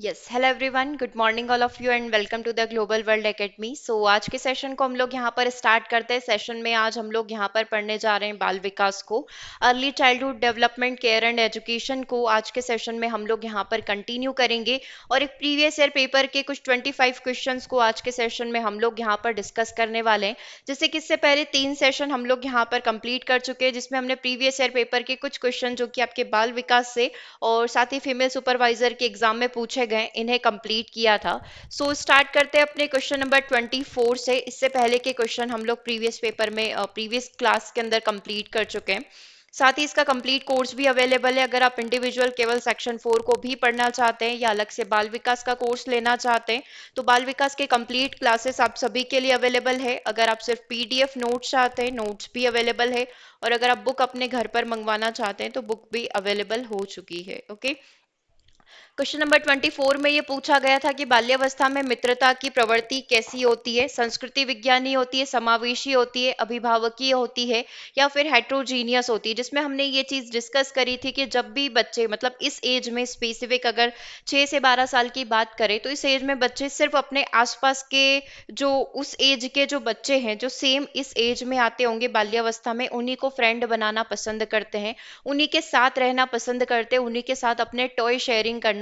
Yes hello everyone, good morning all of you and welcome to the global world academy. So आज के session को हम लोग यहाँ पर स्टार्ट करते हैं। सेशन में आज हम लोग यहाँ पर पढ़ने जा रहे हैं बाल विकास को, early childhood development care and education को। आज के सेशन में हम लोग यहाँ पर कंटिन्यू करेंगे और एक प्रीवियस ईयर पेपर के कुछ 25 क्वेश्चंस को आज के सेशन में हम लोग यहाँ पर डिस्कस करने वाले हैं। जैसे कि इससे पहले 3 सेशन हम लोग यहाँ पर कंप्लीट कर चुके हैं, जिसमें हमने प्रीवियस ईयर पेपर के कुछ क्वेश्चन जो कि आपके बाल विकास से और साथ ही फीमेल सुपरवाइजर के एग्जाम में पूछे गए, इन्हें कंप्लीट किया था। सो स्टार्ट करते हैं अपने क्वेश्चन नंबर 24 से। इससे पहले के क्वेश्चन हम लोग प्रीवियस पेपर में प्रीवियस क्लास के अंदर कंप्लीट कर चुके हैं। साथ ही इसका कंप्लीट कोर्स भी अवेलेबल है। अगर आप इंडिविजुअल केवल सेक्शन 4 को भी पढ़ना चाहते हैं या अलग से बाल विकास का कोर्स लेना चाहते हैं तो बाल विकास के कंप्लीट क्लासेस आप सभी के लिए अवेलेबल है। अगर आप सिर्फ पीडीएफ नोट्स चाहते हैं, नोट्स भी अवेलेबल है। और अगर आप बुक अपने घर पर मंगवाना चाहते हैं तो बुक भी अवेलेबल हो चुकी है। ओके, क्वेश्चन नंबर 24 में ये पूछा गया था कि बाल्यावस्था में मित्रता की प्रवृत्ति कैसी होती है, संस्कृति विज्ञानी होती है, समावेशी होती है, अभिभावकीय होती है या फिर हेट्रोजीनियस होती है। जिसमें हमने ये चीज डिस्कस करी थी कि जब भी बच्चे मतलब इस एज में स्पेसिफिक अगर 6 से 12 साल की बात करें तो इस एज में बच्चे सिर्फ अपने आसपास के जो उस एज के जो बच्चे हैं जो सेम इस एज में आते होंगे बाल्यावस्था में, उन्हीं को फ्रेंड बनाना पसंद करते हैं, उन्हीं के साथ रहना पसंद करते हैं, उन्हीं के साथ अपने टॉय शेयरिंग करना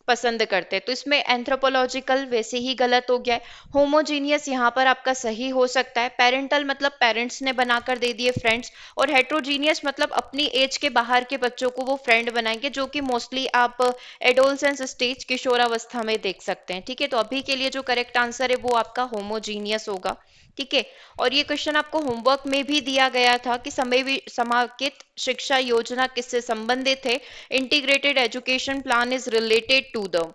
पसंद करते हैं। तो इसमें एंथ्रोपोलॉजिकल वैसे ही गलत हो गया है। होमोजीनियस यहाँ पर आपका सही हो सकता है। पेरेंटल मतलब पेरेंट्स ने बनाकर दे दिए फ्रेंड्स। और हेट्रोजीनियस मतलब अपनी एज के बाहर के बच्चों को वो फ्रेंड बनाएंगे, जो कि मोस्टली आप एडोलसेंस स्टेज किशोरावस्था में देख सकते हैं। ठीक है, तो अभी के लिए जो करेक्ट आंसर है वो आपका होमोजीनियस होगा। ठीक है, और ये क्वेश्चन आपको होमवर्क में भी दिया गया था कि समाकित शिक्षा योजना किससे संबंधित है। Integrated education plan is related to the,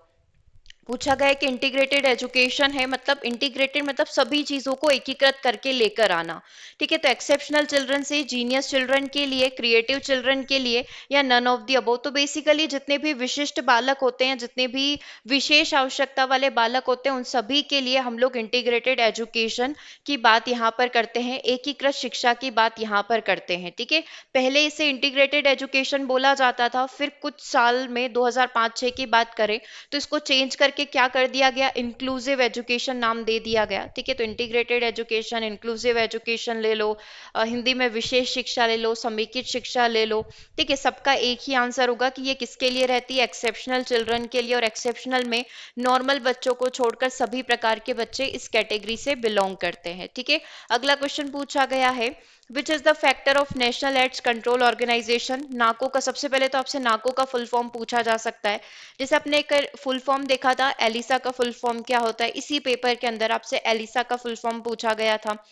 पूछा गया है कि इंटीग्रेटेड एजुकेशन है मतलब इंटीग्रेटेड मतलब सभी चीजों को एकीकृत करके लेकर आना। ठीक है, तो एक्सेप्शनल चिल्ड्रन से जीनियस चिल्ड्रन के लिए, क्रिएटिव चिल्ड्रन के लिए या नन ऑफ द अबव। तो बेसिकली जितने भी विशिष्ट बालक होते हैं, जितने भी विशेष आवश्यकता वाले बालक होते हैं, उन सभी के लिए हम लोग इंटीग्रेटेड एजुकेशन की बात यहाँ पर करते हैं, एकीकृत शिक्षा की बात यहाँ पर करते हैं। ठीक है, पहले इसे इंटीग्रेटेड एजुकेशन बोला जाता था, फिर कुछ साल में 2005-6 की बात करें तो इसको चेंज करके क्या कर दिया गया, इंक्लूसिव एजुकेशन नाम दे दिया गया। ठीक है, तो इंटीग्रेटेड एजुकेशन, इंक्लूसिव एजुकेशन ले लो, हिंदी में विशेष शिक्षा ले लो, समेकित शिक्षा ले लो। ठीक है, सबका एक ही आंसर होगा कि ये किसके लिए रहती है, एक्सेप्शनल चिल्ड्रन के लिए। और एक्सेप्शनल में नॉर्मल बच्चों को छोड़कर सभी प्रकार के बच्चे इस कैटेगरी से बिलोंग करते हैं। ठीक है, अगला क्वेश्चन पूछा गया है which is the factor of national AIDS control organisation. NACO का, सबसे पहले तो आपसे नाको का फुल फॉर्म पूछा जा सकता है। जैसे आपने एक फुल फॉर्म देखा था एलिसा का फुल फॉर्म क्या होता है, इसी पेपर के अंदर आपसे एलिसा का फुल फॉर्म पूछा गया था।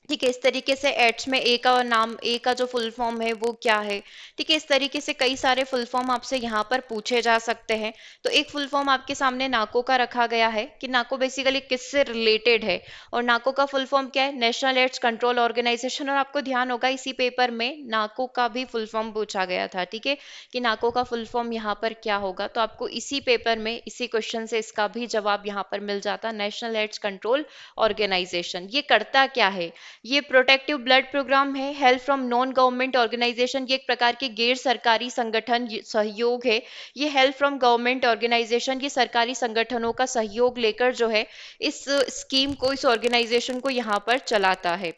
ठीक है, इस तरीके से एड्स में ए का नाम, ए का जो फुल फॉर्म है वो क्या है। ठीक है, इस तरीके से कई सारे फुल फॉर्म आपसे यहाँ पर पूछे जा सकते हैं। तो एक फुल फॉर्म आपके सामने नाको का रखा गया है कि नाको बेसिकली किससे रिलेटेड है। और नाको का फुल फॉर्म क्या है, नेशनल एड्स कंट्रोल ऑर्गेनाइजेशन। और आपको ध्यान होगा इसी पेपर में नाको का भी फुल फॉर्म पूछा गया था। ठीक है, कि नाको का फुल फॉर्म यहाँ पर क्या होगा, तो आपको इसी पेपर में इसी क्वेश्चन से इसका भी जवाब यहाँ पर मिल जाता, नेशनल एड्स कंट्रोल ऑर्गेनाइजेशन। ये करता क्या है, ये प्रोटेक्टिव ब्लड प्रोग्राम है, help from non government organisation, ये एक प्रकार के गैर सरकारी संगठन सहयोग है। ये हेल्प फ्रॉम गवर्नमेंट ऑर्गेनाइजेशन, ये सरकारी संगठनों का सहयोग लेकर जो है इस स्कीम को, इस ऑर्गेनाइजेशन को यहाँ पर चलाता है।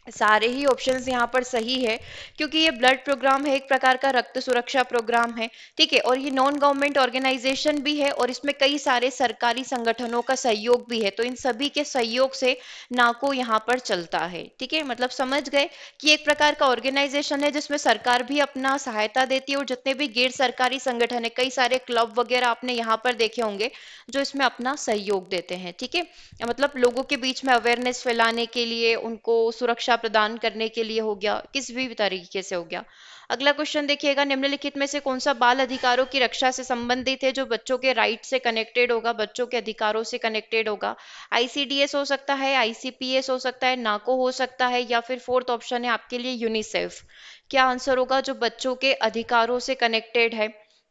सारे ही ऑप्शंस यहाँ पर सही है, क्योंकि ये ब्लड प्रोग्राम है, एक प्रकार का रक्त सुरक्षा प्रोग्राम है। ठीक है, और ये नॉन गवर्नमेंट ऑर्गेनाइजेशन भी है और इसमें कई सारे सरकारी संगठनों का सहयोग भी है। तो इन सभी के सहयोग से नाको यहाँ पर चलता है। ठीक है, मतलब समझ गए कि एक प्रकार का ऑर्गेनाइजेशन है जिसमें सरकार भी अपना सहायता देती है और जितने भी गैर सरकारी संगठन है, कई सारे क्लब वगैरह आपने यहाँ पर देखे होंगे जो इसमें अपना सहयोग देते हैं। ठीक है, मतलब लोगों के बीच में अवेयरनेस फैलाने के लिए, उनको सुरक्षा प्रदान करने के लिए हो गया, किस भी तरीके से हो गया। अगला क्वेश्चन देखिएगा, निम्नलिखित में से कौन सा बाल अधिकारों की रक्षा से संबंधित है, जो बच्चों के राइट से कनेक्टेड होगा, बच्चों के अधिकारों से कनेक्टेड होगा। आईसीडीएस हो सकता है, आईसीपीएस हो सकता है, नाको हो सकता है, या फिर फोर्थ ऑप्शन है आपके लिए यूनिसेफ। क्या आंसर होगा जो बच्चों के अधिकारों से कनेक्टेड है।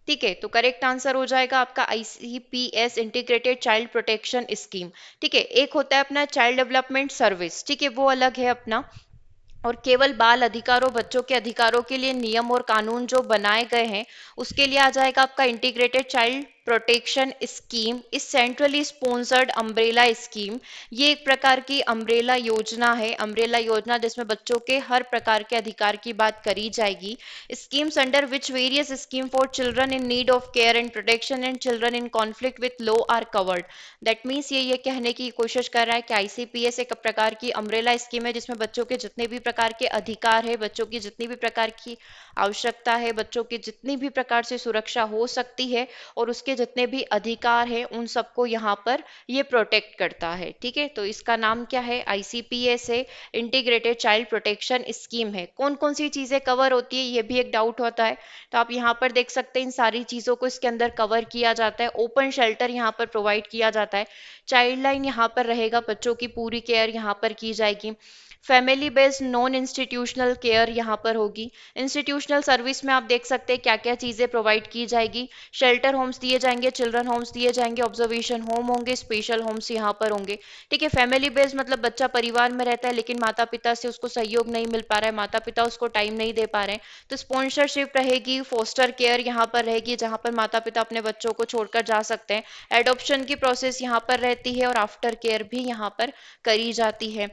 ठीक है, तो करेक्ट आंसर हो जाएगा आपका ICPS, integrated child protection scheme. ठीक है, एक होता है अपना चाइल्ड डेवलपमेंट सर्विस, ठीक है, वो अलग है अपना। और केवल बाल अधिकारों, बच्चों के अधिकारों के लिए नियम और कानून जो बनाए गए हैं उसके लिए आ जाएगा आपका integrated child protection scheme is centrally sponsored umbrella scheme. ये एक प्रकार की अम्ब्रेला योजना है, अम्ब्रेला योजना जिसमें बच्चों के हर प्रकार के अधिकार की बात करी जाएगी। Schemes under which various scheme for children in need of care and protection and children in conflict with law are covered. That means ये कहने की कोशिश कर रहा है कि आईसीपीएस एक प्रकार की अम्ब्रेला स्कीम है जिसमें बच्चों के जितने भी प्रकार के अधिकार है, बच्चों की जितनी भी प्रकार की आवश्यकता है, बच्चों की जितनी भी प्रकार से सुरक्षा हो सकती है और उसके जितने भी अधिकार हैं उन सबको यहाँ पर ये प्रोटेक्ट करता है। ठीक है, तो इसका नाम क्या है? आईसीपीएस है, इंटीग्रेटेड चाइल्ड प्रोटेक्शन स्कीम है। कौन कौन सी चीजें कवर होती है ये भी एक डाउट होता है, तो आप यहाँ पर देख सकते हैं इन सारी चीजों को इसके अंदर कवर किया जाता है। ओपन शेल्टर यहाँ पर प्रोवाइड किया जाता है, चाइल्ड लाइन यहाँ पर रहेगा, बच्चों की पूरी केयर यहाँ पर की जाएगी। Family based non institutional care यहाँ पर होगी। इंस्टीट्यूशनल सर्विस में आप देख सकते हैं क्या क्या चीज़ें प्रोवाइड की जाएगी। शेल्टर होम्स दिए जाएंगे, चिल्ड्रन होम्स दिए जाएंगे, ऑब्जर्वेशन होम होंगे, स्पेशल होम्स यहाँ पर होंगे। ठीक है, फैमिली बेस्ड मतलब बच्चा परिवार में रहता है लेकिन माता पिता से उसको सहयोग नहीं मिल पा रहा है, माता पिता उसको टाइम नहीं दे पा रहे हैं, तो स्पॉन्सरशिप रहेगी। फोस्टर केयर यहाँ पर रहेगी जहाँ पर माता पिता अपने बच्चों को छोड़कर जा सकते हैं। एडॉप्शन की प्रोसेस यहाँ पर रहती है और आफ्टर केयर भी यहाँ पर करी जाती है।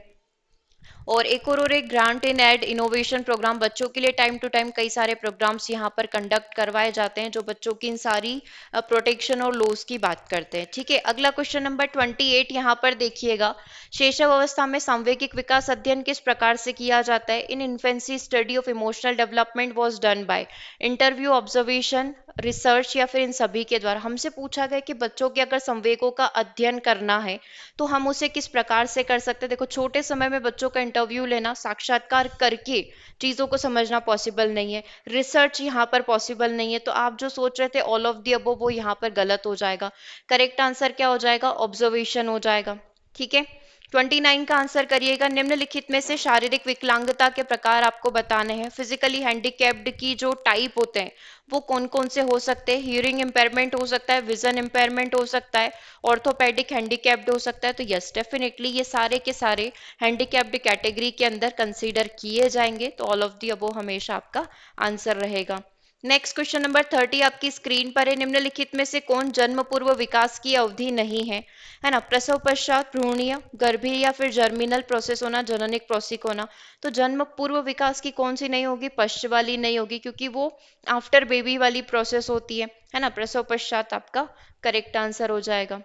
और एक grant in aid innovation programme, बच्चों के लिए टाइम टू टाइम कई सारे प्रोग्राम्स यहाँ पर कंडक्ट करवाए जाते हैं जो बच्चों की इन सारी प्रोटेक्शन और लॉस की बात करते हैं। ठीक है, अगला क्वेश्चन नंबर 28 यहाँ पर देखिएगा। शैशव अवस्था में सांवेगिक विकास अध्ययन किस प्रकार से किया जाता है? In infancy study of emotional development was done by interview, observation, research या फिर इन सभी के द्वारा। हमसे पूछा गया कि बच्चों के अगर संवेगों का अध्ययन करना है तो हम उसे किस प्रकार से कर सकते हैं। देखो, छोटे समय में बच्चों का इंटरव्यू लेना, साक्षात्कार करके चीजों को समझना पॉसिबल नहीं है, रिसर्च यहाँ पर पॉसिबल नहीं है, तो आप जो सोच रहे थे ऑल ऑफ दी अबव वो यहाँ पर गलत हो जाएगा। करेक्ट आंसर क्या हो जाएगा? ऑब्जर्वेशन हो जाएगा। ठीक है, 29 का आंसर करिएगा। निम्नलिखित में से शारीरिक विकलांगता के प्रकार आपको बताने हैं। फिजिकली हैंडीकैप्ड की जो टाइप होते हैं वो कौन कौन से हो सकते हैं? हियरिंग इम्पेयरमेंट हो सकता है, विजन इम्पेयरमेंट हो सकता है, ऑर्थोपेडिक हैंडीकैप्ड हो सकता है। तो यस, डेफिनेटली ये सारे के सारे हैंडीकैप्ड कैटेगरी के अंदर कंसीडर किए जाएंगे, तो ऑल ऑफ दी अबव हमेशा आपका आंसर रहेगा। नेक्स्ट क्वेश्चन नंबर 30 आपकी स्क्रीन पर है। निम्नलिखित में से कौन जन्म पूर्व विकास की अवधि नहीं है ना? प्रसव पश्चात भ्रूणीय, गर्भीय या फिर जर्मिनल प्रोसेस होना, जननिक प्रोसिक होना। तो जन्म पूर्व विकास की कौन सी नहीं होगी? पश्च वाली नहीं होगी, क्योंकि वो आफ्टर बेबी वाली प्रोसेस होती है ना? प्रसव पश्चात आपका करेक्ट आंसर हो जाएगा।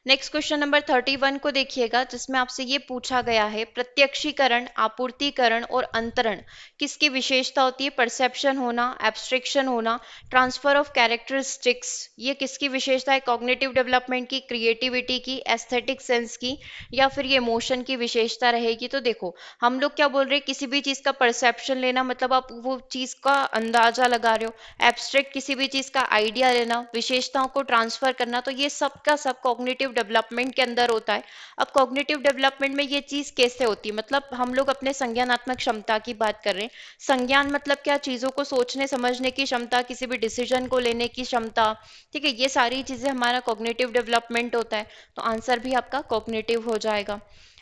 नेक्स्ट क्वेश्चन नंबर 31 को देखिएगा, जिसमें आपसे ये पूछा गया है प्रत्यक्षीकरण, आपूर्तिकरण और अंतरण किसकी विशेषता होती है? परसेप्शन होना, एब्स्ट्रैक्शन होना, ट्रांसफर ऑफ कैरेक्टरिस्टिक्स, ये किसकी विशेषता है? कॉग्निटिव डेवलपमेंट की, क्रिएटिविटी की, एस्थेटिक सेंस की, या फिर ये इमोशन की विशेषता रहेगी। तो देखो, हम लोग क्या बोल रहे हैं, किसी भी चीज का परसेप्शन लेना मतलब आप वो चीज का अंदाजा लगा रहे हो, एब्स्ट्रैक्ट किसी भी चीज का आइडिया लेना, विशेषताओं को ट्रांसफर करना, तो ये सब का सब कॉग्निटिव डेवलपमेंट के अंदर होता है। अब कॉग्निटिव डेवलपमेंट में ये चीज कैसे होती है? मतलब हम लोग अपने संज्ञानात्मक क्षमता की बात कर रहे हैं। संज्ञान मतलब क्या? चीजों को सोचने समझने की क्षमता, किसी भी डिसीजन को लेने की क्षमता। ठीक है, ये सारी चीजें हमारा कॉग्निटिव डेवलपमेंट होता है, तो आंसर भी आपका कॉग्निटिव हो जाएगा।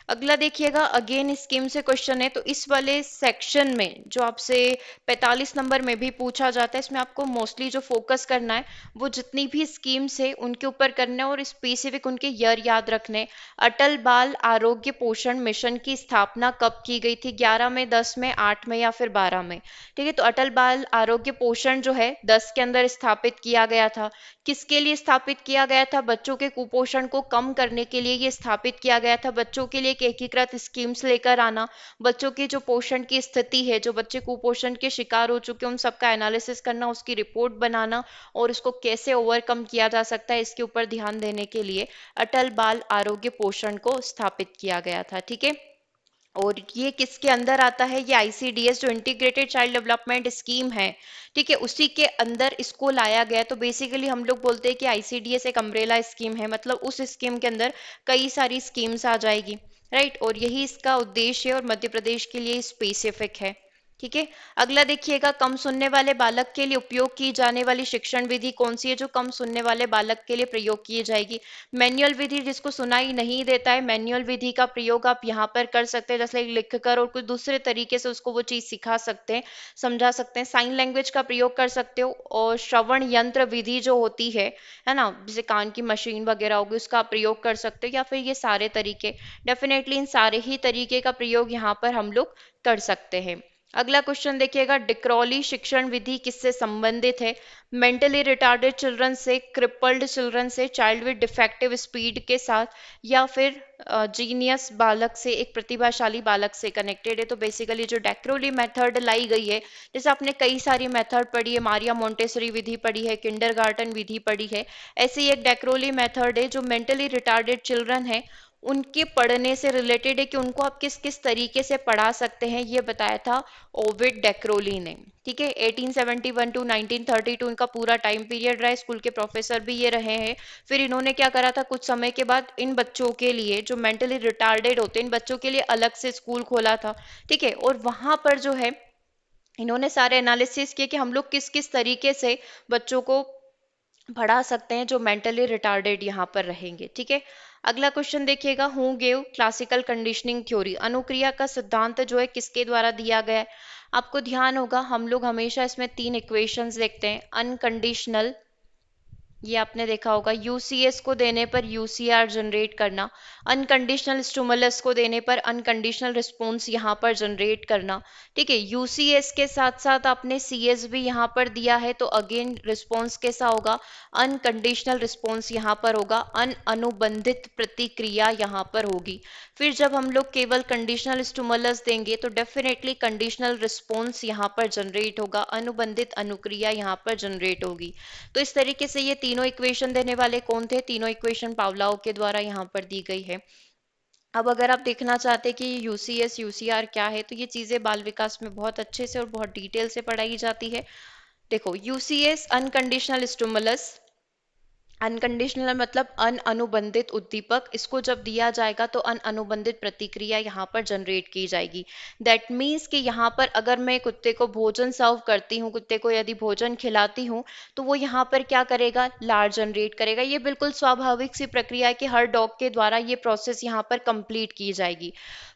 अगला देखिएगा, अगेन स्कीम से क्वेश्चन है, तो इस वाले सेक्शन में जो आपसे 45 नंबर में भी पूछा जाता है, इसमें आपको मोस्टली जो फोकस करना है वो जितनी भी स्कीम्स है उनके ऊपर करना है और स्पेसिफिक उनके ईयर याद रखने हैं। अटल बाल आरोग्य पोषण मिशन की स्थापना कब की गई थी? 11 में, 10 में, 8 में या फिर 12 में? ठीक है, तो अटल बाल आरोग्य पोषण जो है 10 के अंदर स्थापित किया गया था। किसके लिए स्थापित किया गया था? बच्चों के कुपोषण को कम करने के लिए ये स्थापित किया गया था। बच्चों के लिए एक एकीकृत स्कीम्स लेकर आना, बच्चों की जो पोषण की स्थिति है, जो बच्चे कुपोषण के शिकार हो चुके हैं, उन सबका एनालिसिस करना, उसकी रिपोर्ट बनाना और उसको कैसे ओवरकम किया जा सकता है, इसके ऊपर ध्यान देने के लिए अटल बाल आरोग्य पोषण को स्थापित किया गया था। ठीक है, और ये किसके अंदर आता है? ये आईसीडीएस जो इंटीग्रेटेड चाइल्ड डेवलपमेंट स्कीम है, ठीक है, उसी के अंदर इसको लाया गया। तो बेसिकली हम लोग बोलते हैं कि आईसीडीएस एक अम्ब्रेला स्कीम है, मतलब उस स्कीम के अंदर कई सारी स्कीम्स आ जाएगी, राइट, और यही इसका उद्देश्य है और मध्य प्रदेश के लिए स्पेसिफिक है। ठीक है। अगला देखिएगा, कम सुनने वाले बालक के लिए उपयोग की जाने वाली शिक्षण विधि कौन सी है जो कम सुनने वाले बालक के लिए प्रयोग की जाएगी? मैनुअल विधि, जिसको सुनाई नहीं देता है, मैनुअल विधि का प्रयोग आप यहाँ पर कर सकते हैं, जैसे लिख कर और कुछ दूसरे तरीके से उसको वो चीज सिखा सकते हैं, समझा सकते हैं। साइन लैंग्वेज का प्रयोग कर सकते हो, और श्रवण यंत्र विधि जो होती है ना, जैसे कान की मशीन वगैरह होगी, उसका आप प्रयोग कर सकते हो, या फिर ये सारे तरीके, डेफिनेटली इन सारे ही तरीके का प्रयोग यहाँ पर हम लोग कर सकते हैं। अगला क्वेश्चन देखिएगा, डिक्रॉली शिक्षण विधि किससे संबंधित है? मेंटली रिटार्डेड चिल्ड्रन से, क्रिपल्ड चिल्ड्रन से, चाइल्ड विद डिफेक्टिव स्पीड के साथ, या फिर जीनियस बालक से, एक प्रतिभाशाली बालक से कनेक्टेड है? तो बेसिकली जो डेक्रोली मेथड लाई गई है, जैसे आपने कई सारी मेथड पढ़ी है, मारिया मोंटेसरी विधि पढ़ी है, किंडरगार्टन विधि पढ़ी है, ऐसे ही एक डेक्रोली मेथड है जो मेंटली रिटार्डेड चिल्ड्रन है उनके पढ़ने से रिलेटेड है, कि उनको आप किस किस तरीके से पढ़ा सकते हैं, ये बताया था ओविड डेक्रोली ने। ठीक है, 1871 टू 1932 इनका पूरा टाइम पीरियड रहा, स्कूल के प्रोफेसर भी ये रहे हैं। फिर इन्होंने क्या करा था, कुछ समय के बाद इन बच्चों के लिए, जो मेंटली रिटार्डेड होते हैं, इन बच्चों के लिए अलग से स्कूल खोला था। ठीक है, और वहां पर जो है इन्होंने सारे एनालिसिस किए कि हम लोग किस किस तरीके से बच्चों को पढ़ा सकते हैं जो मेंटली रिटार्डेड यहाँ पर रहेंगे। ठीक है, अगला क्वेश्चन देखिएगा, who gave classical conditioning theory? अनुक्रिया का सिद्धांत जो है किसके द्वारा दिया गया है? आपको ध्यान होगा, हम लोग हमेशा इसमें तीन इक्वेशंस देखते हैं। अनकंडीशनल, ये आपने देखा होगा, यूसीएस को देने पर यूसीआर जनरेट करना, अनकंडीशनल स्टिमुलस को देने पर अनकंडीशनल रिस्पॉन्स यहाँ पर जनरेट करना। ठीक है, यूसीएस के साथ साथ आपने सीएस भी यहाँ पर दिया है, तो अगेन रिस्पॉन्स कैसा होगा? अनकंडीशनल रिस्पॉन्स यहाँ पर होगा, अनुबंधित प्रतिक्रिया यहाँ पर होगी। फिर जब हम लोग केवल कंडीशनल स्टिमुलस देंगे तो डेफिनेटली कंडीशनल रिस्पॉन्स यहाँ पर जनरेट होगा, अनुबंधित अनुक्रिया यहाँ पर जनरेट होगी। तो इस तरीके से ये तीनों इक्वेशन देने वाले कौन थे? तीनों इक्वेशन पावलाव के द्वारा यहाँ पर दी गई है। अब अगर आप देखना चाहते हैं कि यूसीएस यूसीआर क्या है, तो ये चीजें बाल विकास में बहुत अच्छे से और बहुत डिटेल से पढ़ाई जाती है। देखो, यूसीएस अनकंडीशनल स्टिमुलस, अनकंडीशनल मतलब अनुबंधित उद्दीपक, इसको जब दिया जाएगा तो अनुबंधित प्रतिक्रिया यहाँ पर जनरेट की जाएगी। दैट मीन्स कि यहाँ पर अगर मैं कुत्ते को भोजन सर्व करती हूँ, कुत्ते को यदि भोजन खिलाती हूँ, तो वो यहाँ पर क्या करेगा? लार जनरेट करेगा। ये बिल्कुल स्वाभाविक सी प्रक्रिया है कि हर डॉग के द्वारा ये प्रोसेस यहाँ पर कंप्लीट की जाएगी।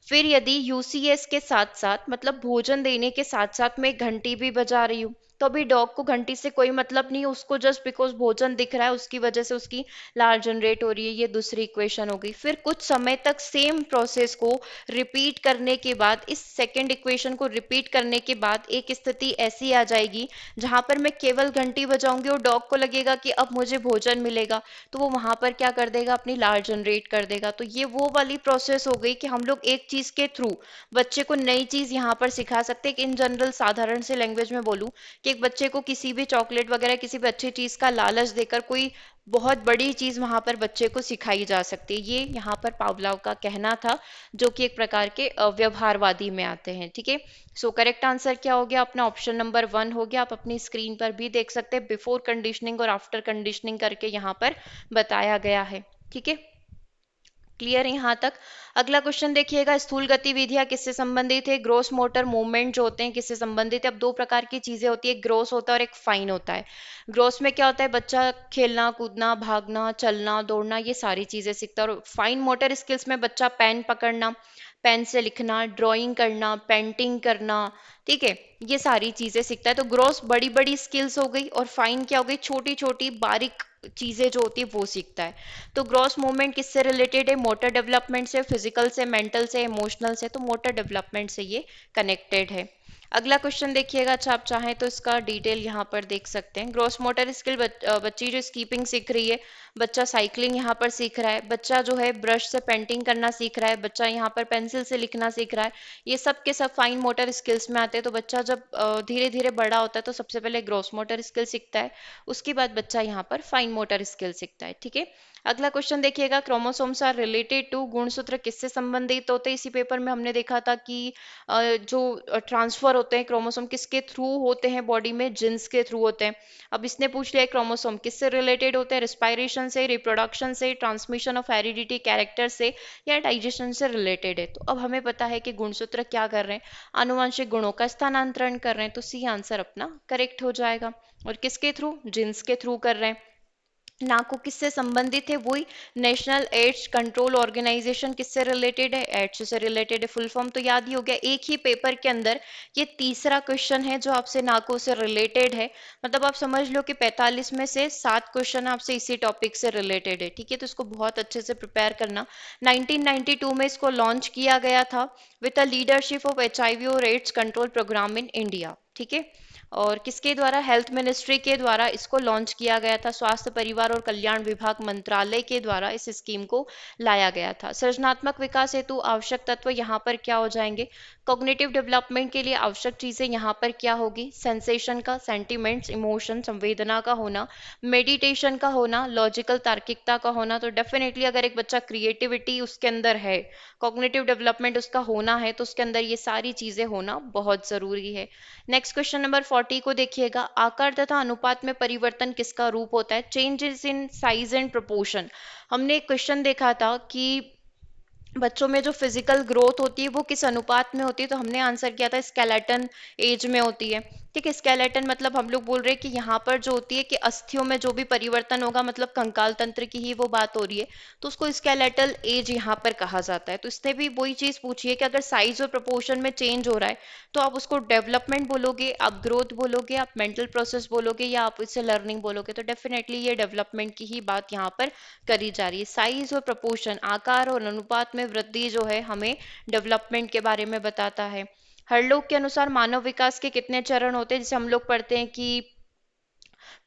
फिर यदि यूसीएस के साथ साथ, मतलब भोजन देने के साथ साथ मैं घंटी भी बजा रही हूँ, तो अभी डॉग को घंटी से कोई मतलब नहीं है, उसको जस्ट बिकॉज भोजन दिख रहा है उसकी वजह से उसकी लार जनरेट हो रही है। ये दूसरी इक्वेशन हो गई। फिर कुछ समय तक सेम प्रोसेस को रिपीट करने के बाद, इस सेकेंड इक्वेशन को रिपीट करने के बाद एक स्थिति ऐसी आ जाएगी जहां पर मैं केवल घंटी बजाऊंगी और डॉग को लगेगा कि अब मुझे भोजन मिलेगा, तो वो वहां पर क्या कर देगा? अपनी लार जनरेट कर देगा। तो ये वो वाली प्रोसेस हो गई कि हम लोग एक चीज के थ्रू बच्चे को नई चीज यहाँ पर सिखा सकते हैं। इन जनरल साधारण से लैंग्वेज में बोलूं कि एक बच्चे को किसी भी चॉकलेट वगैरह किसी भी अच्छी चीज का लालच देकर कोई बहुत बड़ी चीज वहां पर बच्चे को सिखाई जा सकती है। ये यहाँ पर पावलाव का कहना था, जो कि एक प्रकार के व्यवहारवादी में आते हैं। ठीक है, सो करेक्ट आंसर क्या हो गया अपना? ऑप्शन नंबर 1 हो गया। आप अपनी स्क्रीन पर भी देख सकते हैं, बिफोर कंडीशनिंग और आफ्टर कंडीशनिंग करके यहाँ पर बताया गया है। ठीक है, क्लियर यहाँ तक? अगला क्वेश्चन देखिएगा, स्थूल गतिविधियां किससे संबंधित है? ग्रोस मोटर मूवमेंट जो होते हैं किससे संबंधित है? अब दो प्रकार की चीजें होती है, ग्रोस होता है और एक फाइन होता है। ग्रोस में क्या होता है? बच्चा खेलना कूदना भागना चलना दौड़ना ये सारी चीजें सीखता है। और फाइन मोटर स्किल्स में बच्चा पेन पकड़ना, पेन से लिखना, ड्राइंग करना, पेंटिंग करना, ठीक है, ये सारी चीजें सीखता है। तो ग्रोस बड़ी बड़ी स्किल्स हो गई, और फाइन क्या हो गई? छोटी छोटी बारीक चीजें जो होती है वो सीखता है। तो ग्रॉस मूवमेंट किससे रिलेटेड है? मोटर डेवलपमेंट से, फिजिकल से, मेंटल से, इमोशनल से। तो मोटर डेवलपमेंट से ये कनेक्टेड है। अगला क्वेश्चन देखिएगा, अच्छा आप चाहें तो इसका डिटेल यहाँ पर देख सकते हैं। ग्रॉस मोटर स्किल, बच्ची जो स्कीपिंग सीख रही है, बच्चा साइकिलिंग यहाँ पर सीख रहा है, बच्चा जो है ब्रश से पेंटिंग करना सीख रहा है, बच्चा यहाँ पर पेंसिल से लिखना सीख रहा है, ये सब के सब फाइन मोटर स्किल्स में आते हैं। तो बच्चा जब धीरे धीरे बड़ा होता है तो सबसे पहले ग्रॉस मोटर स्किल सीखता है, उसके बाद बच्चा यहाँ पर फाइन मोटर स्किल सीखता है। ठीक है, अगला क्वेश्चन देखिएगा, क्रोमोसोम्स आर रिलेटेड टू, गुणसूत्र किससे संबंधित होते हैं? इसी पेपर में हमने देखा था कि जो ट्रांसफर ट्रांसफर होते हैं क्रोमोसोम किसके थ्रू होते हैं बॉडी में, जीन्स के थ्रू होते हैं। अब इसने पूछ लिया क्रोमोसोम किससे रिलेटेड होते हैं, रिस्पायरेशन से, रिप्रोडक्शन से, ट्रांसमिशन ऑफ हेरिडिटी कैरेक्टर से, या डाइजेशन से रिलेटेड है। तो अब हमें पता है कि गुणसूत्र क्या कर रहे हैं, आनुवंशिक गुणों का स्थानांतरण कर रहे हैं, तो सी आंसर अपना करेक्ट हो जाएगा। और किसके थ्रू, जीन्स के थ्रू कर रहे हैं। नाको किससे संबंधित है, वही नेशनल एड्स कंट्रोल ऑर्गेनाइजेशन किससे रिलेटेड है, एड्स से रिलेटेड है। फुल फॉर्म तो याद ही हो गया, एक ही पेपर के अंदर ये तीसरा क्वेश्चन है जो आपसे नाको से रिलेटेड है। मतलब आप समझ लो कि 45 में से 7 क्वेश्चन आपसे इसी टॉपिक से रिलेटेड है। ठीक है, तो इसको बहुत अच्छे से प्रिपेयर करना। 1992 में इसको लॉन्च किया गया था with the leadership of HIV और AIDS control programme in India. ठीक है, और किसके द्वारा, हेल्थ मिनिस्ट्री के द्वारा इसको लॉन्च किया गया था, स्वास्थ्य परिवार और कल्याण विभाग मंत्रालय के द्वारा इस स्कीम को लाया गया था। सृजनात्मक विकास हेतु आवश्यक तत्व यहाँ पर क्या हो जाएंगे, कॉग्निटिव डेवलपमेंट के लिए आवश्यक चीजें यहाँ पर क्या होगी, सेंसेशन का, सेंटिमेंट्स, इमोशन, संवेदना का होना, मेडिटेशन का होना, लॉजिकल तार्किकता का होना। तो डेफिनेटली अगर एक बच्चा क्रिएटिविटी उसके अंदर है, कॉग्निटिव डेवलपमेंट उसका होना है, तो उसके अंदर ये सारी चीजें होना बहुत जरूरी है। नेक्स्ट क्वेश्चन नंबर 40 को देखिएगा, आकार तथा अनुपात में परिवर्तन किसका रूप होता है, changes in size and proportion. हमने एक क्वेश्चन देखा था कि बच्चों में जो फिजिकल ग्रोथ होती है वो किस अनुपात में होती है, तो हमने आंसर किया था स्केलेटन एज में होती है। ठीक है, स्केलेटन मतलब हम लोग बोल रहे हैं कि यहाँ पर जो होती है कि अस्थियों में जो भी परिवर्तन होगा, मतलब कंकाल तंत्र की ही वो बात हो रही है, तो उसको स्केलेटल एज यहाँ पर कहा जाता है। तो इसने भी वही चीज पूछी है कि अगर साइज और प्रोपोर्शन में चेंज हो रहा है तो आप उसको डेवलपमेंट बोलोगे, आप ग्रोथ बोलोगे, आप मेंटल प्रोसेस बोलोगे, या आप इसे लर्निंग बोलोगे। तो डेफिनेटली ये डेवलपमेंट की ही बात यहाँ पर करी जा रही है। साइज और प्रपोर्शन, आकार और अनुपात में वृद्धि जो है हमें डेवलपमेंट के बारे में बताता है। हरलोग के अनुसार मानव विकास के कितने चरण होते हैं, जैसे हम लोग पढ़ते हैं कि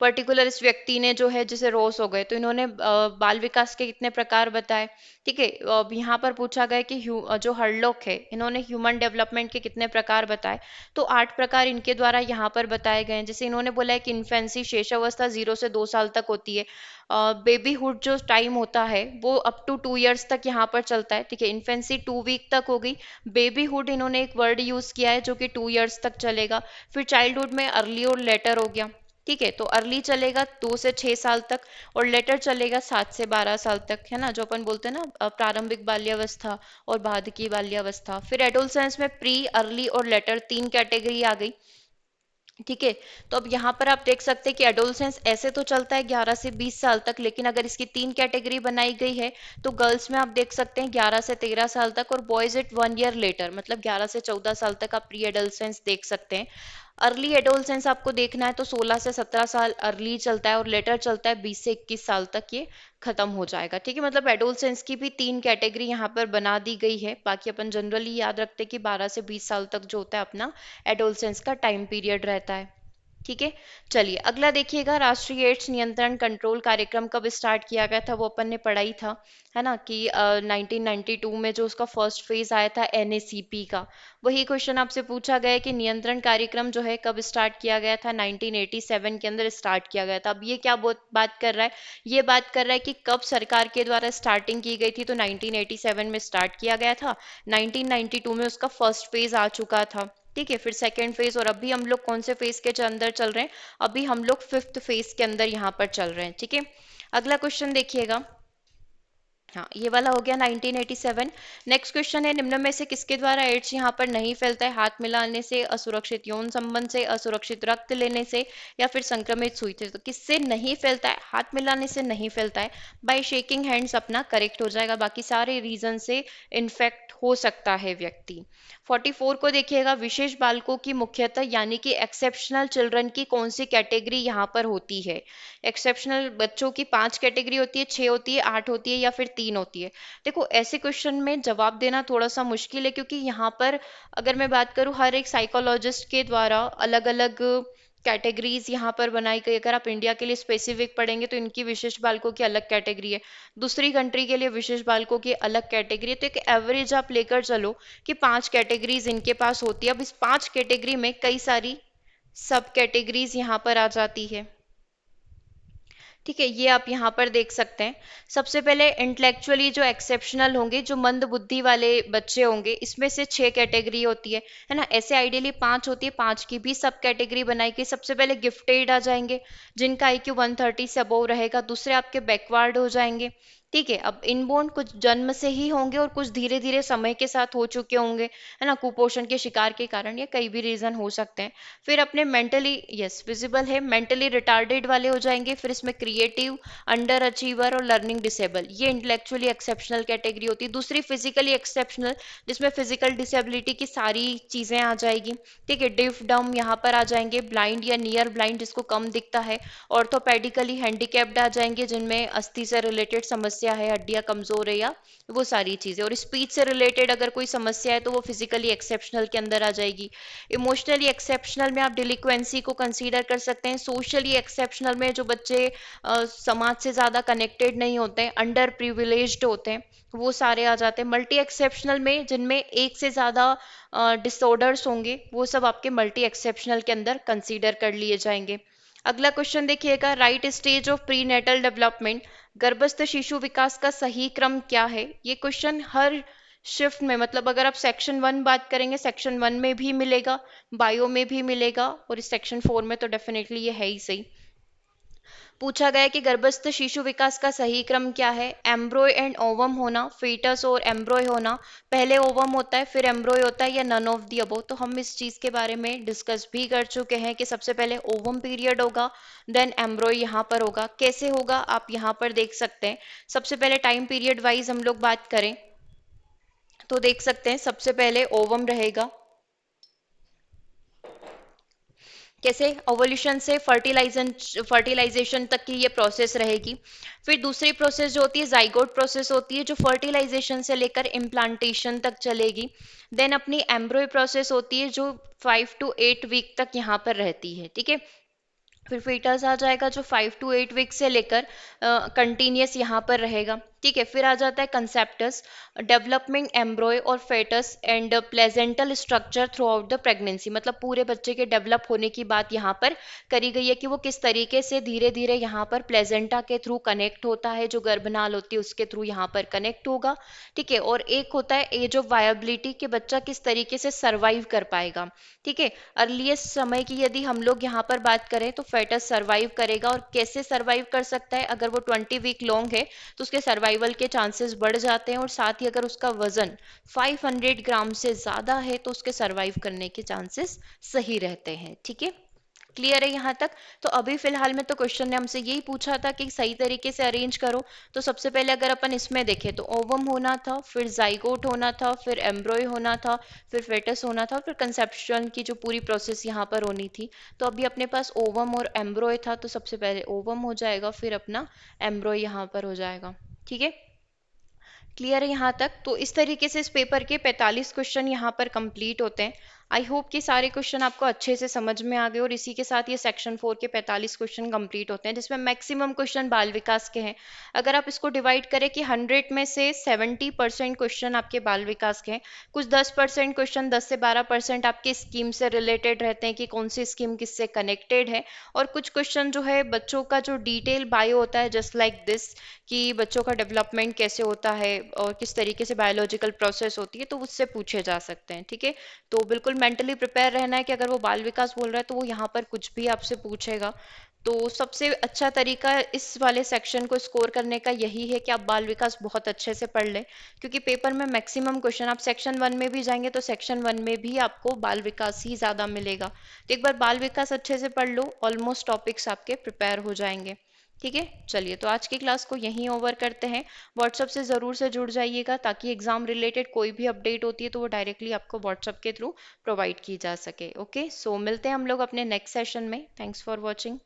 पर्टिकुलर इस व्यक्ति ने जो है, जैसे रोस हो गए, तो इन्होंने बाल विकास के कितने प्रकार बताए। ठीक है, अब यहाँ पर पूछा गया कि जो हर्लोक है इन्होंने ह्यूमन डेवलपमेंट के कितने प्रकार बताए, तो 8 प्रकार इनके द्वारा यहाँ पर बताए गए हैं। जैसे इन्होंने बोला है कि इन्फेंसी, शेषावस्था 0 से 2 साल तक होती है। बेबीहुड जो टाइम होता है वो अप टू 2 इयर्स तक यहाँ पर चलता है। ठीक है, इन्फेंसी 2 वीक तक हो गई। बेबीहुड इन्होंने एक वर्ड यूज किया है जो कि 2 इयर्स तक चलेगा। फिर चाइल्डहुड में अर्ली और लेटर हो गया। ठीक है, तो अर्ली चलेगा 2 से 6 साल तक, और लेटर चलेगा 7 से 12 साल तक, है ना, जो अपन बोलते हैं ना प्रारंभिक बाल्यावस्था और बाध्यकी बाल्यावस्था। फिर एडोलसेंस में प्री, अर्ली और लेटर 3 कैटेगरी आ गई। ठीक है, तो अब यहाँ पर आप देख सकते हैं कि एडोलसेंस ऐसे तो चलता है 11 से 20 साल तक, लेकिन अगर इसकी 3 कैटेगरी बनाई गई है तो गर्ल्स में आप देख सकते हैं 11 से 13 साल तक, और बॉयज इट 1 ईयर लेटर, मतलब 11 से 14 साल तक आप प्री एडोलसेंस देख सकते हैं। अर्ली एडोलसेंस आपको देखना है तो 16 से 17 साल अर्ली चलता है, और लेटर चलता है 20 से 21 साल तक, ये खत्म हो जाएगा। ठीक है, मतलब एडोलसेंस की भी 3 कैटेगरी यहाँ पर बना दी गई है। बाकी अपन जनरली याद रखते हैं कि 12 से 20 साल तक जो होता है अपना एडोलसेंस का टाइम पीरियड रहता है। ठीक है, चलिए अगला देखिएगा, राष्ट्रीय एड्स नियंत्रण कंट्रोल कार्यक्रम कब स्टार्ट किया गया था, वो अपन ने पढ़ा ही था, है ना, कि 1992 में जो उसका फर्स्ट फेज आया था एनएसीपी का। वही क्वेश्चन आपसे पूछा गया है कि नियंत्रण कार्यक्रम जो है कब स्टार्ट किया गया था, 1987 के अंदर स्टार्ट किया गया था। अब ये क्या बात कर रहा है, ये बात कर रहा है कि कब सरकार के द्वारा स्टार्टिंग की गई थी, तो 1987 में स्टार्ट किया गया था, 1992 में उसका फर्स्ट फेज आ चुका था। ठीक है, फिर सेकेंड फेज, और अभी हम लोग कौन से फेज के अंदर चल रहे हैं, अभी हम लोग फिफ्थ फेज के अंदर यहाँ पर चल रहे हैं। ठीक है, अगला क्वेश्चन देखिएगा। हाँ, ये वाला हो गया 1987। नेक्स्ट क्वेश्चन है, निम्न में से किसके द्वारा एड्स यहाँ पर नहीं फैलता है, हाथ मिलाने से, असुरक्षित यौन संबंध से, असुरक्षित रक्त लेने से, या फिर संक्रमित सुई से। तो किससे नहीं फैलता है, हाथ मिलाने से नहीं फैलता है, बाय शेकिंग हैंड्स अपना करेक्ट हो जाएगा, बाकी सारे रीजन से इन्फेक्ट हो सकता है व्यक्ति। 44 को देखिएगा, विशेष बालकों की मुख्यतः यानी कि एक्सेप्शनल चिल्ड्रन की कौन सी कैटेगरी यहाँ पर होती है। एक्सेप्शनल बच्चों की 5 कैटेगरी होती है, 6 होती है, 8 होती है, या फिर 3 होती है। देखो ऐसे क्वेश्चन में जवाब देना थोड़ा सा मुश्किल है, क्योंकि यहाँ पर अगर मैं बात करूँ हर एक साइकोलॉजिस्ट के द्वारा अलग अलग कैटेगरीज यहाँ पर बनाई गई। अगर आप इंडिया के लिए स्पेसिफिक पढ़ेंगे तो इनकी विशेष बालकों की अलग कैटेगरी है, दूसरी कंट्री के लिए विशेष बालकों की अलग कैटेगरी है। तो एक एवरेज आप लेकर चलो कि 5 कैटेगरीज इनके पास होती है। अब इस 5 कैटेगरी में कई सारी सब कैटेगरीज यहाँ पर आ जाती है। ठीक है, ये आप यहाँ पर देख सकते हैं। सबसे पहले इंटेलेक्चुअली जो एक्सेप्शनल होंगे, जो मंद बुद्धि वाले बच्चे होंगे, इसमें से 6 कैटेगरी होती है ना। ऐसे आइडियली 5 होती है, 5 की भी सब कैटेगरी बनाई गई। सबसे पहले गिफ्टेड आ जाएंगे, जिनका आईक्यू 130 से अबव रहेगा। दूसरे आपके बैकवर्ड हो जाएंगे। ठीक है, अब इनबोर्न कुछ जन्म से ही होंगे और कुछ धीरे धीरे समय के साथ हो चुके होंगे, है ना, कुपोषण के शिकार के कारण, या कई भी रीजन हो सकते हैं। फिर अपने मेंटली, यस विजिबल है, मेंटली रिटार्डेड वाले हो जाएंगे। फिर इसमें क्रिएटिव, अंडर अचीवर और लर्निंग डिसेबल, ये इंटेलेक्चुअली एक्सेप्शनल कैटेगरी होती है। दूसरी फिजिकली एक्सेप्शनल, जिसमें फिजिकल डिसेबिलिटी की सारी चीजें आ जाएगी। ठीक है, डिफ डम यहाँ पर आ जाएंगे, ब्लाइंड या नियर ब्लाइंड जिसको कम दिखता है। ऑर्थोपेडिकली हैंडीकैप्ड आ जाएंगे, जिनमें अस्थि से रिलेटेड समस्या है, हड्डियां कमजोर है या वो सारी चीजें। और स्पीच से रिलेटेड अगर कोई समस्या है तो वो फिजिकली एक्सेप्शनल के अंदर आ जाएगी। इमोशनली एक्सेप्शनल में आप डिलिक्वेंसी को कंसीडर कर सकते हैं। सोशली एक्सेप्शनल में जो बच्चे समाज से ज़्यादा कनेक्टेड नहीं होते हैं, अंडर प्रिविलेज्ड होते हैं, वो सारे आ जाते हैं। मल्टी एक्सेप्शनल में जिनमें एक से ज़्यादा डिसऑर्डर्स होंगे, वो सब आपके मल्टी एक्सेप्शनल के अंदर कंसीडर कर लिए जाएंगे। अगला क्वेश्चन देखिएगा, right stage of prenatal development, गर्भस्थ शिशु विकास का सही क्रम क्या है। ये क्वेश्चन हर शिफ्ट में, मतलब अगर आप सेक्शन 1 बात करेंगे, सेक्शन 1 में भी मिलेगा, बायो में भी मिलेगा, और इस सेक्शन 4 में तो डेफिनेटली ये है ही सही। पूछा गया कि गर्भस्थ शिशु विकास का सही क्रम क्या है। एम्ब्रॉय एंड ओवम होना, फीटस और एम्ब्रॉय होना, पहले ओवम होता है फिर एम्ब्रॉय होता है, या नन ऑफ दी अबव। तो हम इस चीज के बारे में डिस्कस भी कर चुके हैं कि सबसे पहले ओवम पीरियड होगा, देन एम्ब्रॉय यहाँ पर होगा। कैसे होगा आप यहाँ पर देख सकते हैं। सबसे पहले टाइम पीरियड वाइज हम लोग बात करें तो देख सकते हैं, सबसे पहले ओवम रहेगा। कैसे, ओवोल्यूशन से फर्टिलाइजेशन तक की ये प्रोसेस रहेगी। फिर दूसरी प्रोसेस जो होती है जाइगोट प्रोसेस होती है, जो फर्टिलाइजेशन से लेकर इम्प्लांटेशन तक चलेगी। देन अपनी एम्ब्रॉय प्रोसेस होती है, जो 5 to 8 वीक तक यहाँ पर रहती है। ठीक है, फिर फीटस आ जाएगा, जो 5 to 8 वीक से लेकर कंटिन्यूस यहाँ पर रहेगा। ठीक है, फिर आ जाता है कंसेप्टस, डेवलपमिंग एम्ब्रॉय और foetus and placental structure throughout the pregnancy, मतलब पूरे बच्चे के डेवलप होने की बात यहाँ पर करी गई है कि वो किस तरीके से धीरे धीरे यहाँ पर प्लेजेंटा के थ्रू कनेक्ट होता है, जो गर्भनाल होती है उसके थ्रू यहाँ पर कनेक्ट होगा। ठीक है, और एक होता है एज ऑफ वायबिलिटी, कि बच्चा किस तरीके से सर्वाइव कर पाएगा। ठीक है, अर्लीस्ट समय की यदि हम लोग यहाँ पर बात करें तो फेटस सर्वाइव करेगा, और कैसे सर्वाइव कर सकता है, अगर वो 20 वीक लॉन्ग है तो उसके सर्वाइवल के चांसेस बढ़ जाते हैं, और साथ ही अगर उसका वजन 500 ग्राम से ज्यादा है तो उसके सर्वाइव करने के चांसेस सही रहते हैं। ठीक है, क्लियर है यहाँ तक। तो अभी फिलहाल में तो क्वेश्चन ने हमसे यही पूछा था कि सही तरीके से अरेंज करो। तो सबसे पहले अगर अपन इसमें देखें तो ओवम होना था, फिर जाइगोट होना था, फिर एम्ब्रॉय होना था, फिर फेटस होना था, फिर कंसेप्शन की जो पूरी प्रोसेस यहाँ पर होनी थी। तो अभी अपने पास ओवम और एम्ब्रॉय था, तो सबसे पहले ओवम हो जाएगा, फिर अपना एम्ब्रॉय यहाँ पर हो जाएगा। ठीक है, क्लियर है यहाँ तक। तो इस तरीके से इस पेपर के 45 क्वेश्चन यहाँ पर कंप्लीट होते हैं। आई होप कि सारे क्वेश्चन आपको अच्छे से समझ में आ गए, और इसी के साथ ये सेक्शन 4 के 45 क्वेश्चन कंप्लीट होते हैं, जिसमें मैक्सिमम क्वेश्चन बाल विकास के हैं। अगर आप इसको डिवाइड करें कि 100 में से 70% क्वेश्चन आपके बाल विकास के हैं, कुछ 10% क्वेश्चन, 10 से 12% आपके स्कीम से रिलेटेड रहते हैं कि कौन सी स्कीम किससे कनेक्टेड है, और कुछ क्वेश्चन जो है बच्चों का जो डिटेल बायो होता है, जस्ट लाइक दिस, कि बच्चों का डेवलपमेंट कैसे होता है और किस तरीके से बायोलॉजिकल प्रोसेस होती है, तो उससे पूछे जा सकते हैं। ठीक है, तो बिल्कुल मेंटली प्रिपेयर रहना है कि अगर वो बाल विकास बोल रहा है तो वो यहाँ पर कुछ भी आपसे पूछेगा। तो सबसे अच्छा तरीका इस वाले सेक्शन को स्कोर करने का यही है कि आप बाल विकास बहुत अच्छे से पढ़ लें, क्योंकि पेपर में मैक्सिमम क्वेश्चन, आप सेक्शन 1 में भी जाएंगे तो सेक्शन 1 में भी आपको बाल विकास ही ज़्यादा मिलेगा। तो एक बार बाल विकास अच्छे से पढ़ लो, ऑलमोस्ट टॉपिक्स आपके प्रिपेयर हो जाएंगे। ठीक है, चलिए तो आज की क्लास को यहीं ओवर करते हैं। व्हाट्सअप से ज़रूर से जुड़ जाइएगा, ताकि एग्जाम रिलेटेड कोई भी अपडेट होती है तो वो डायरेक्टली आपको व्हाट्सअप के थ्रू प्रोवाइड की जा सके। ओके, सो मिलते हैं हम लोग अपने नेक्स्ट सेशन में। Thanks for watching.